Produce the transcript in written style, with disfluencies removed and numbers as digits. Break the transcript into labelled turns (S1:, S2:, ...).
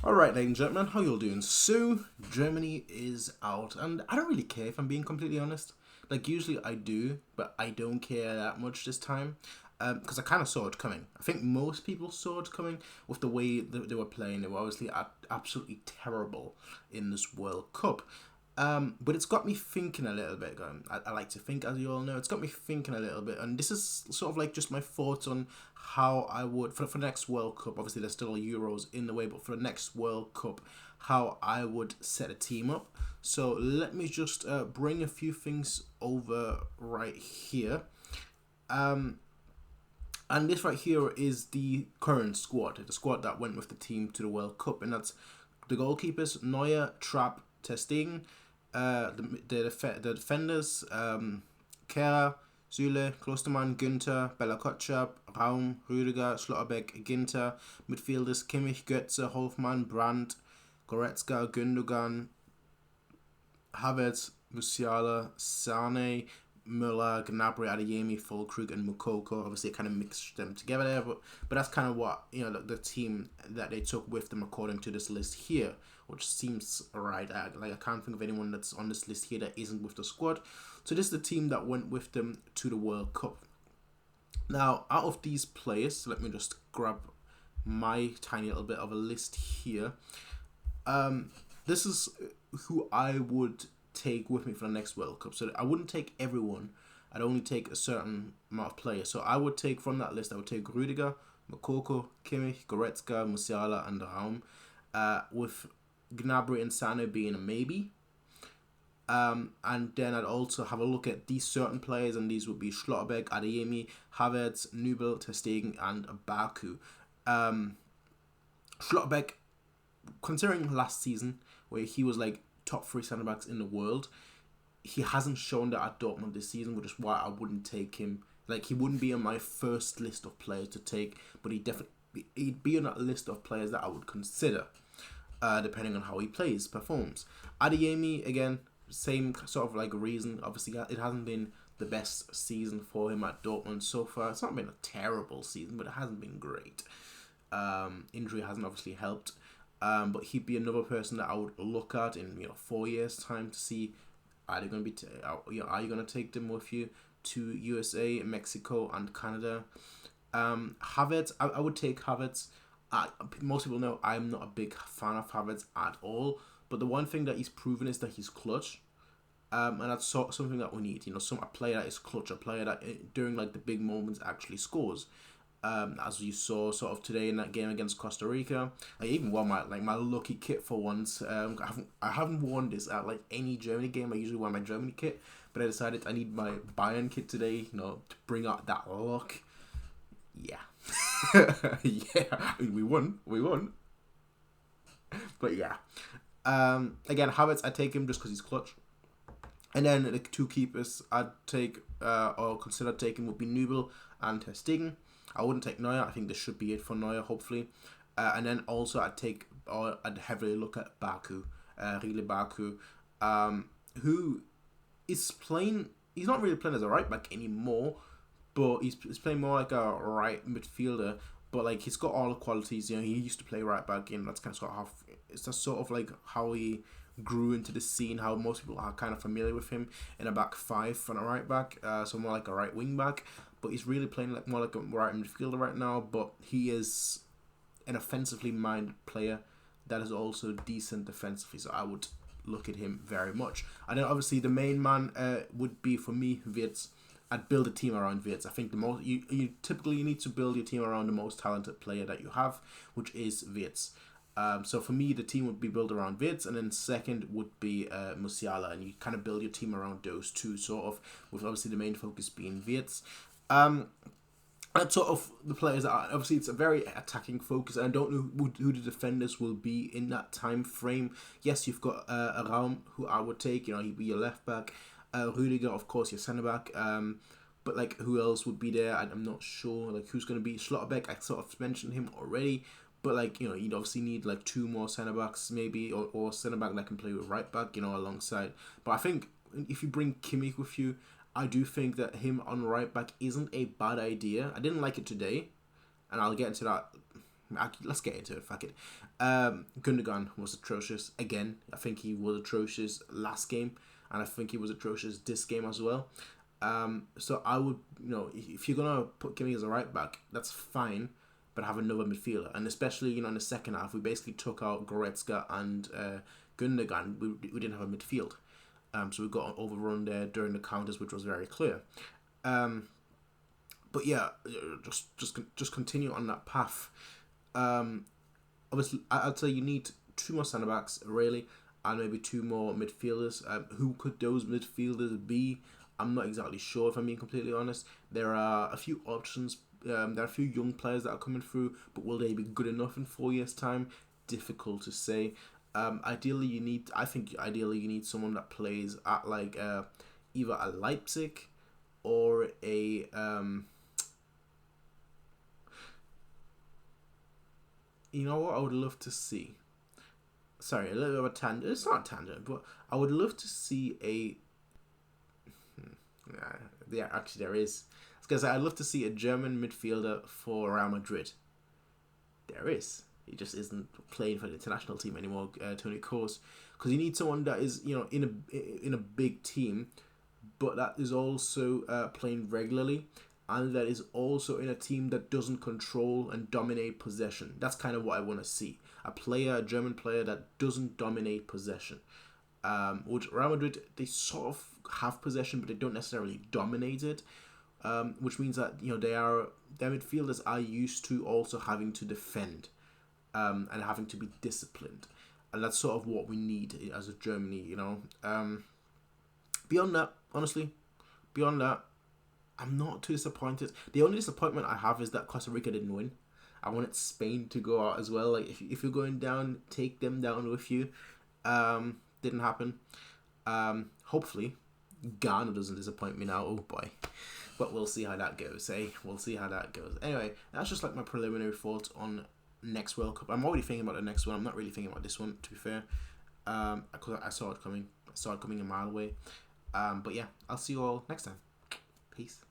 S1: Alright, ladies and gentlemen, how you all doing? So, Germany is out, and I don't really care if I'm being completely honest. Like, usually I do, but I don't care that much this time. Because I kind of saw it coming. I think most people saw it coming with the way they were playing. They were obviously absolutely terrible in this World Cup. But it's got me thinking a little bit. I like to think, as you all know. It's got me thinking a little bit, and this is sort of like just my thoughts on how I would for the next World Cup. Obviously, there's still Euros in the way, but for the next World Cup, how I would set a team up. So let me just bring a few things over right here. And this right here is the current squad, the squad that went with the team to the World Cup, and that's the goalkeepers: Neuer, Trapp, Ter Stegen, the defenders: Kehrer, Süle, Klostermann, Günther, Bella Kotschap, Raum, Rüdiger, Schlotterbeck, Ginter. Midfielders: Kimmich, Götze, Hofmann, Brandt, Goretzka, Gündogan, Havertz, Musiala, Sane, Müller, Gnabry, Adeyemi, Füllkrug, and Mukoko. Obviously, it kind of mixed them together there, but that's kind of what the team that they took with them according to this list here, which seems right. I can't think of anyone that's on this list here that isn't with the squad. So this is the team that went with them to the World Cup. Now, out of these players, let me just grab my tiny little bit of a list here. This is who I would take with me for the next World Cup. So I wouldn't take everyone. I'd only take a certain amount of players. So I would take from that list, I would take Rüdiger, Mukoko, Kimmich, Goretzka, Musiala, and Raum, with Gnabry and Sane being a maybe. And then I'd also have a look at these certain players, and these would be Schlotterbeck, Adeyemi, Havertz, Nübel, Ter Stegen, and Baku. Schlotterbeck, considering last season, where he was like top 3 centre backs in the world, he hasn't shown that at Dortmund this season, which is why I wouldn't take him. Like, he wouldn't be on my first list of players to take, but he'd be on that list of players that I would consider, depending on how he performs. Adeyemi, again, same sort of like reason. Obviously, it hasn't been the best season for him at Dortmund so far. It's not been a terrible season, but it hasn't been great. Injury hasn't obviously helped. But he'd be another person that I would look at in 4 years' time to see, are you going to take them with you to USA, Mexico, and Canada? Havertz, I would take Havertz. Most people know I'm not a big fan of Havertz at all, but the one thing that he's proven is that he's clutch. And that's something that we need. A player that is clutch, a player that during like the big moments actually scores. As you saw sort of today in that game against Costa Rica. I even wore my lucky kit for once. I haven't worn this at like any Germany game. I usually wear my Germany kit, but I decided I need my Bayern kit today, to bring out that luck. Yeah. Yeah, we won. But yeah. Again, Havertz, I take him just because he's clutch. And then the two keepers I'd take or consider taking would be Nübel and Ter Stegen. I wouldn't take Neuer. I think this should be it for Neuer, hopefully. And then also I'd heavily look at Baku, Baku, who is playing. He's not really playing as a right back anymore, but he's playing more like a right midfielder. But like he's got all the qualities. He used to play right back, and that's kind of sort of like how he grew into the scene. How most people are kind of familiar with him in a back five from a right back, so more like a right wing back. But he's really playing more like a right midfielder right now. But he is an offensively minded player that is also decent defensively. So I would look at him very much. And then obviously the main man would be for me Wirtz. I'd build a team around Wirtz. I think the most you typically need to build your team around the most talented player that you have, which is Wirtz. So for me, the team would be built around Wirtz, and then second would be Musiala, and you kind of build your team around those two, sort of, with obviously the main focus being Wirtz. That's sort of the players that obviously it's a very attacking focus. I don't know who the defenders will be in that time frame. Yes, you've got a Raum who I would take. He'd be your left back. Rüdiger, of course, your centre back. But like who else would be there? I'm not sure. Like who's going to be Schlotterbeck? I sort of mentioned him already. But like you'd obviously need like two more centre backs maybe, or centre back that can play with right back. Alongside. But I think if you bring Kimmich with you, I do think that him on right back isn't a bad idea. I didn't like it today, and I'll get into that let's get into it. Fuck it. Gundogan was atrocious again. I think he was atrocious last game, and I think he was atrocious this game as well. So I would, if you're gonna put Kimi as a right back, that's fine, but have another midfielder. And especially, in the second half, we basically took out Goretzka and Gundogan. We didn't have a midfield, so we got overrun there during the counters, which was very clear. But yeah, just continue on that path. Obviously, I'd say you need 2 more centre backs really, and maybe 2 more midfielders. Who could those midfielders be? I'm not exactly sure, if I'm being completely honest. There are a few options. There are a few young players that are coming through, but will they be good enough in 4 years' time? Difficult to say. Ideally, you need someone that plays at like either a Leipzig or a you know what I would love to see. Sorry, a little bit of a tangent. It's not a tangent, but I would love to see a. Yeah, actually, there is. I was gonna say I'd love to see a German midfielder for Real Madrid. There is. He just isn't playing for the international team anymore, Toni Kroos, because you need someone that is in a big team, but that is also playing regularly, and that is also in a team that doesn't control and dominate possession. That's kind of what I want to see. A German player that doesn't dominate possession. Which Real Madrid, they sort of have possession, but they don't necessarily dominate it. Which means that their midfielders are used to also having to defend, and having to be disciplined, and that's sort of what we need as a Germany. Beyond that, honestly, I'm not too disappointed. The only disappointment I have is that Costa Rica didn't win. I wanted Spain to go out as well. Like, if you're going down, take them down with you. Didn't happen. Hopefully, Ghana doesn't disappoint me now. Oh boy. But we'll see how that goes, We'll see how that goes. Anyway, that's just like my preliminary thoughts on next World Cup. I'm already thinking about the next one. I'm not really thinking about this one, to be fair. Because I saw it coming. I saw it coming a mile away. But yeah, I'll see you all next time. Peace.